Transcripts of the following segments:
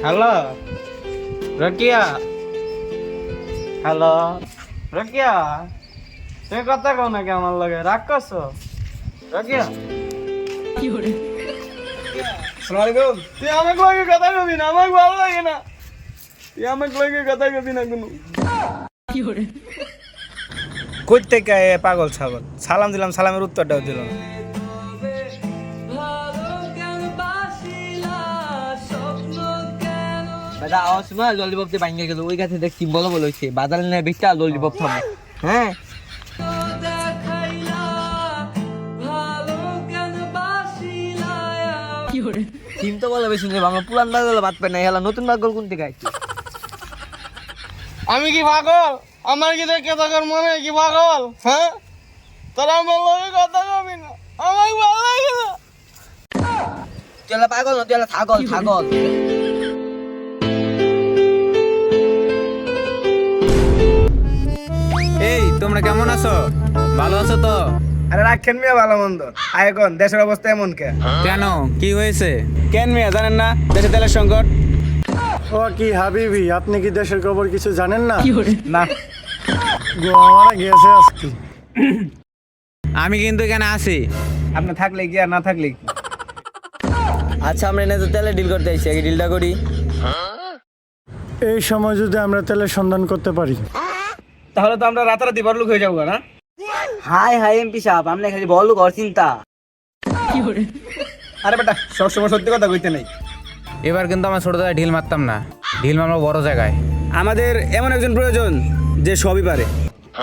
Hello রকিয়া, hello রকিয়া, তুমি কথা কও নাকি আমার লগে, রাগ করছো? রকিয়া সালামালাইকুম। তুই আমাকে লগে কথা কবি না, আমাকে ভালো লাগে না। তুই আমাকে লগে কথা কবি না কোনো। কই থেকে পাগল ছাগল, সালাম দিলাম, সালামের উত্তরটাও দিল না। দাদা আওয়াজ শোনা, ললিপপ দিয়ে ভাঙিয়ে গেল। ওই গাছে দেখছি বলো বলো হচ্ছে বাজারে নিয়ে বিশটা ললিপপ থামে। হ্যাঁ সিম তো বলো বেশি নেই, আমরা পুরান বাগল বাদ পাই না, হেলা নতুন বাগল কোন থেকে আইছি? আমি কি পাগল? আমার কি দেখে থাকার মনে হয় কি পাগল? হ্যাঁ, তোরা আমার লগে কথা কবি না, আমাকে ভালো লাগে না। তুই হেলা পাগল না, তুই হেলা ছাগল ছাগল। এই তোমরা কেমন আছো? ভালো আছো তো? আরে রাখেন মিয়া ভালো মন্দ, আয় কোন দেশের অবস্থা এমন কে? কেন, কি হয়েছে? কেন মিয়া জানেন না দেশে তেলের সংকট? ও কি হাবিবি, আপনি কি দেশের খবর কিছু জানেন না? না, গোয়ামারা গেছে আজকে। আমি কিন্তু এখানে আছি। আপনি থাকলে কি আর না থাকলে কি? আচ্ছা আমরা এনে তো তেলে ডিল করতে আইছি, আগে ডিলটা করি। এই সময় যদি আমরা তেলের সন্ধান করতে পারি, তাহলে তো আমরা রাতারাতি বড়লোক হয়ে যাবো না? হাই হাই এমপি সাহেব, আপনি খালি বলো কর চিন্তা। আরে বেটা, সবসময় সত্যি কথা কইতে নেই। এবার কিন্তু আমার ছোট জায়গায় ঢিল মারতাম না, ঢিল মারবো বড় জায়গায়। আমাদের এমন একজন প্রয়োজন যে সবই পারে।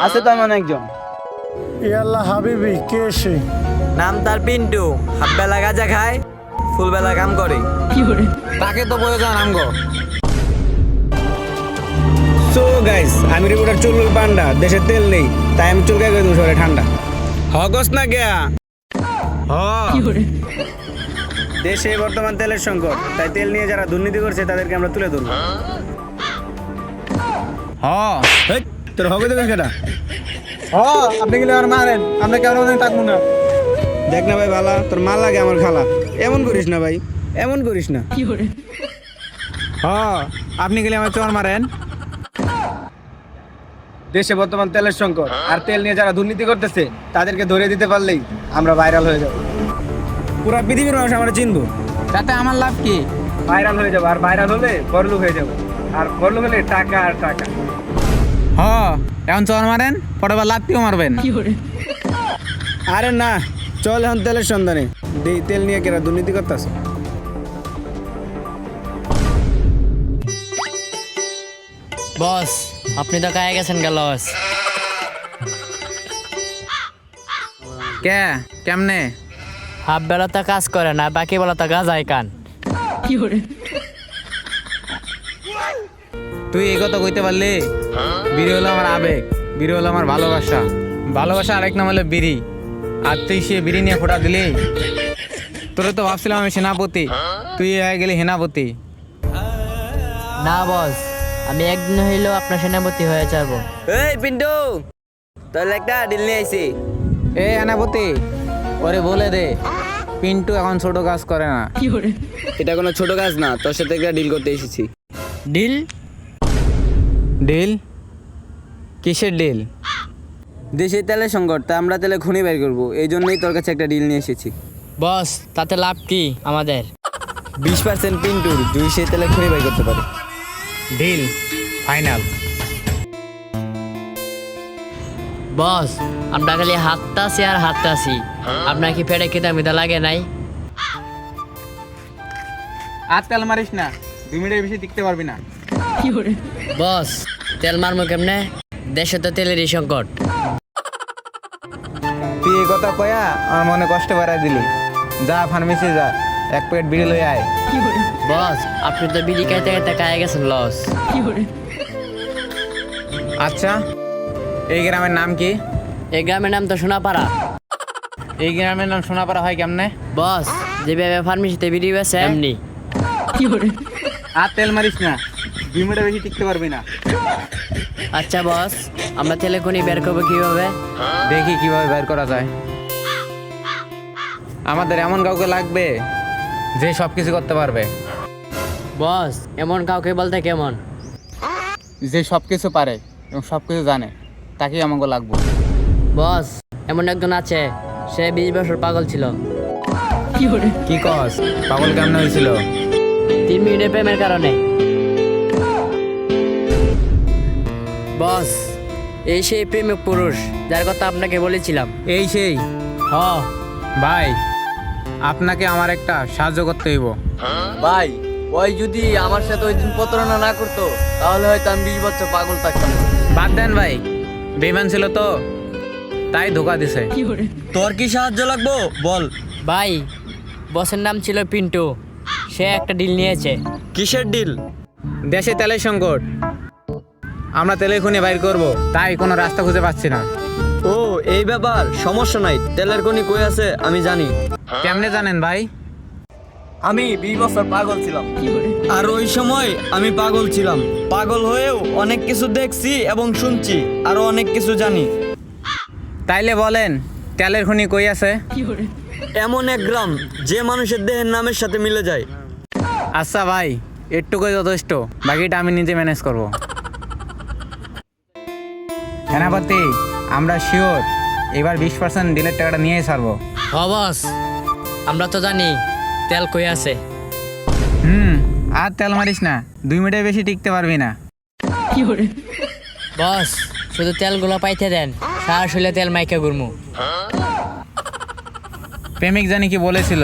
আছে তো এমন একজন, ইয়াল্লা হাবিবি, কে সে? নাম তার পিন্টু। হাফ বেলা গাঁজা খায়, ফুল বেলা কাম করে। তাকে তো প্রয়োজন আমগো। সো গাইস, আমি রিপোর্টার চুলুল পান্ডা, দেশে তেল নেই তাই আমি চুলকাই করে দেবো শহরে ঠান্ডা। হগস না গিয়া দেশে বর্তমান তেলের সংকট, তাই তেল নিয়ে যারা দুর্নীতি করছে তাদেরকে আমরা তুলে ধরবো। হেই, তোর হবে দেবেন কেটা? আপনি গেলে আর মারেন, আমরা কেমন থাকবো না। দেখ না ভাই ভালা, তোর মাল লাগে আমার খালা। এমন করিস না ভাই, এমন করিস না। আপনি গেলে আমার চোর মারেন। দেশে বর্তমান তেলের সংকট, আর তেল নিয়ে যারা দুর্নীতি করতেছে তাদেরকে ধরে দিতে পারলেই আমরা ভাইরাল হয়ে যাব। পুরা পৃথিবীর মানুষ আমরা চিনবো। তাতে আমার লাভ কি? ভাইরাল হয়ে যাবো, আর ভাইরাল হলে বড়লোক হয়ে যাবো, আর বড়লোক হলে টাকা আর টাকা। এখন চোর মারেন, পরে আবার লাত্তিও মারবেন। আরে না, চল এখন তেলের সন্ধানে দেই, তেল নিয়ে কেরা দুর্নীতি করতেছে। বস আপনি তো কায়ে গেছেন গেল বস। কেমনে? হাফ বেলা তো কাজ করে না, বাকি বেলা তো গাজাই কান। তুই এই কথা কইতে পারলি? বিড়ি হলো আমার আবেগ, বিড়ি হলো আমার ভালোবাসা, ভালোবাসা আরেক নাম হলো বিড়ি। আর তুই সে বিড়ি নিয়ে ফোটা দিলি। তোরে তো ভাবছিলাম আমি সেনাপতি, তুই হয়ে গেলি হেনাপতি। না বস, আমি একদিন হইলেও আপনার সেনাপতি হয়ে যাবো। এই পিন্টু, তোর একটা ডিল নিয়ে আইছি। এ হেনাপতি, ওরে বলে দে পিন্টু এখন ছোট কাজ করে না। এটা কোনো ছোট কাজ না, তোর সাথে একটা ডিল করতে এসেছি। ডিল? ডিল? কিসের ডিল? দেশে তেলের সংকট, তা আমরা তেলে খুনি বের করবো, এই জন্যই তোর কাছে একটা ডিল নিয়ে এসেছি। বস তাতে লাভ কি আমাদের? 20% পিন্টুর দুই সে তেলে খুনি বের করতে পারে। Deal final. বস আমরা খালি হাতটা আছি আর হাতটা আছি, আপনার কি পেটে খেতে মিতা লাগে নাই? আজকাল মারিস না, 2 মিনিটের বেশি টিকতে পারবি না। বস তেল মারমো কেমনে? দেশে তো তেলেরই সংকট। তুই এই কথা কয়া আমার মনে কষ্ট বাড়াই দিলি। যা ফার্মেসি যা, 1 প্যাকেট বিড়ি লই আয়। বস আপনি তো বিড়ি খাইতে খাইতে কায়ে গেছেন লস। আচ্ছা, এই গ্রামের নাম কি? এই গ্রামের নাম তো সোনাপাড়া। এই গ্রামের নাম সোনাপাড়া হয় কেমনে? বস যেভাবে ফার্মেসিতে বিড়ি বেছে এমনি। আর তেল মারিস না, 2 মিনিটের বেশি টিকতে পারবি না। আচ্ছা বস, আমরা তেলে কোনি বের করবো কিভাবে? দেখি কিভাবে বের করা যায়। আমাদের এমন কাউকে লাগবে যে সব কিছু করতে পারবে। বস এমন কাউকে বলতে কেমন? যে সব কিছু পারে এবং সব কিছু জানে তাকেই আমাকে লাগবো। বস এমন একজন আছে, সে 20 বছর পাগল ছিল। কি কস? পাগল কেমন হয়েছিল? 3 মিনিটের প্রেমের কারণে। বস এই সেই প্রেমিক পুরুষ যার কথা আপনাকে বলেছিলাম। এই সেই হ ভাই, আপনাকে আমার একটা সাহায্য করতে হইব। ভাই ওই যদি আমার সাথে ওই দিন প্রতারণা না করতো তাহলে হয়তো আমি 20 বছর পাগল থাকতাম না। বাদ দেন ভাই, বেমান ছিল তো তাই ধোকা দিছে। তোর কি সাহায্য লাগবো বল? ভাই, বসের নাম ছিল পিন্টু, সে একটা ডিল নিয়েছে। কিসের ডিল? দেশে তেলের সংকট, আমরা তেলে খুনে বাইর করব, তাই কোনো রাস্তা খুঁজে পাচ্ছি না। ও এই ব্যাপার, সমস্যা নাই, তেলের খনি কই আছে আমি জানি। কেমনে জানেন ভাই? আমি 20 বছর পাগল ছিলাম, আর ওই সময় আমি পাগল ছিলাম। পাগল হয়েও অনেক কিছু দেখছি এবং শুনছি, আরো অনেক কিছু জানি। তাইলে বলেন তেলের খনি কই আছে? এমন এক গ্রাম যে মানুষের দেহের নামের সাথে মিলে যায়। আচ্ছা ভাই, একটুকুই যথেষ্ট, বাকিটা আমি নিজে ম্যানেজ করব। সেনাপতি, আমরা শিওর এবার 20% ডিলের টাকাটা নিয়েই ছাড়বো। হ বস, আমরা তো জানি তেল কই আছে। আর তেল মারিস না, 2 মিনিটের বেশি টিকতে পারবি না। বস শুধু তেলগুলো পাইতে দেন, সারা শরীরে তেল মাইকে ঘুরমু। প্রেমিক জানি কি বলেছিল,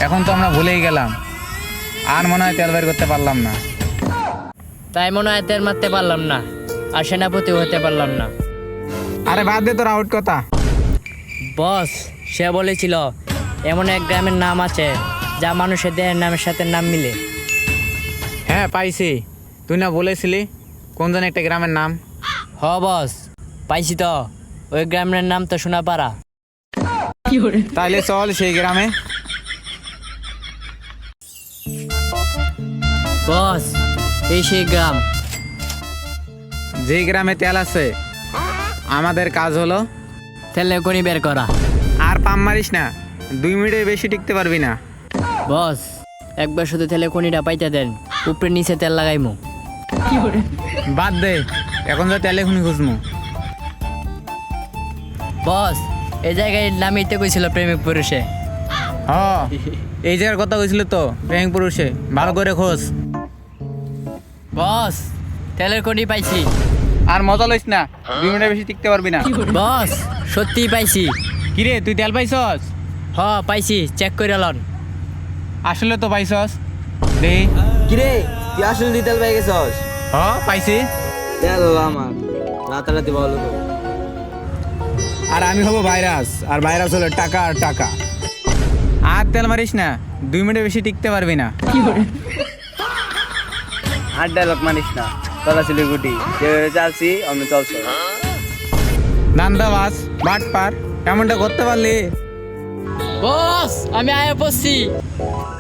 এখন তো আমরা ভুলেই গেলাম, আর মনে হয় তেল বের করতে পারলাম না। তাই মনে হয় তেল মারতে পারলাম না, আর সেনাপতি হতে পারলাম না। আরে বাদ দে তোর আউট কথা। বস সে বলেছিল এমন এক গ্রামের নাম আছে যা মানুষের দেহের নামের সাথে নাম মিলে। হ্যাঁ পাইছি, তুই না বলেছিলি কোন যেন একটা গ্রামের নাম? হ বস পাইছি তো, ওই গ্রামের নাম তো সোনাপাড়া। তাইলে চল সেই গ্রামে। বস এই সেই গ্রাম। যে গ্রামে তেল আছে, আমাদের কাজ হলো তেলে কনি বের করা। আর পাম মারিস না, 2 মিনিটের বেশি টিকতে পারবি না। বস একবার শুধু তেলে কনিটা পাইতে দেন, উপরে নিচে তেল লাগাইমু। বাদ দে, এখন তো তেলে খুনি খুঁজমু। বস এই জায়গায় নামিতে কইছিল প্রেমিক পুরুষে। হ, এই জায়গার কথা কইছিল তো প্রেমিক পুরুষে, ভালো করে খোঁজ। বস তেলের কনি পাইছি। আর মজা লইস না, 2 মিনিটের বেশি টিকতে পারবি না। বস সত্যিই পাইছি। কিরে তুই তেল পাইছস? হ পাইছি, চেক করে লন। আসলে তো পাইছস, দে। কিরে তুই আসলে তেল পেয়ে গেছস? হ পাইছি। তেল আমার রাতারাতি বলো তো। আর আমি হবো ভাইরাস, আর ভাইরাস হলো টাকা আর টাকা। আর তেল মারিস না, 2 মিনিটের বেশি টিকতে পারবি না। আর ডায়লগ মানিস না, তোরা সিলিগুটি যেভাবে চালছি আমি চলছো। দান্দাবাজ বাট পার, এমনটা করতে পারলি? বস আমি আয়া পড়ছি।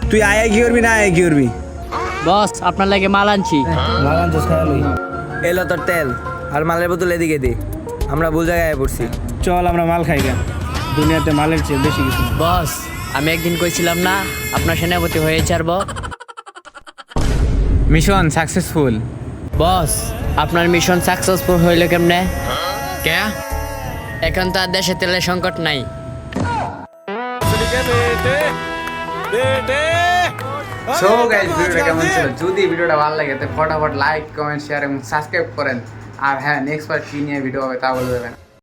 তুই আয়া কি করবি না আয়া কি করবি? বস আপনার লাগে মাল আনছি। লাগান তো খায়ালই। এলো তোর তেল, আর মালের বোতল এদিকে দে, আমরা ভুল জায়গায় পড়ছি। চল আমরা মাল খাই কেন, দুনিয়াতে মালের চেয়ে বেশি কিছু না। বস আমি একদিন কইছিলাম না আপনার সেনাপতি হয়ে ছাড়ব। Mission successful. বস আপনার মিশন সাকসেসফুল হইল কেমনে? কে? এখন তো আর দেশে তেলের সংকট নাই। সো গাইস, ভিডিওটা কেমন ছিল? যদি ভিডিওটা ভালো লাগে তো ফটাফট লাইক, কমেন্ট, শেয়ার এবং সাবস্ক্রাইব করেন। আর হ্যাঁ, নেক্সট বার কি নিয়ে ভিডিও হবে তা বলে দেবেন।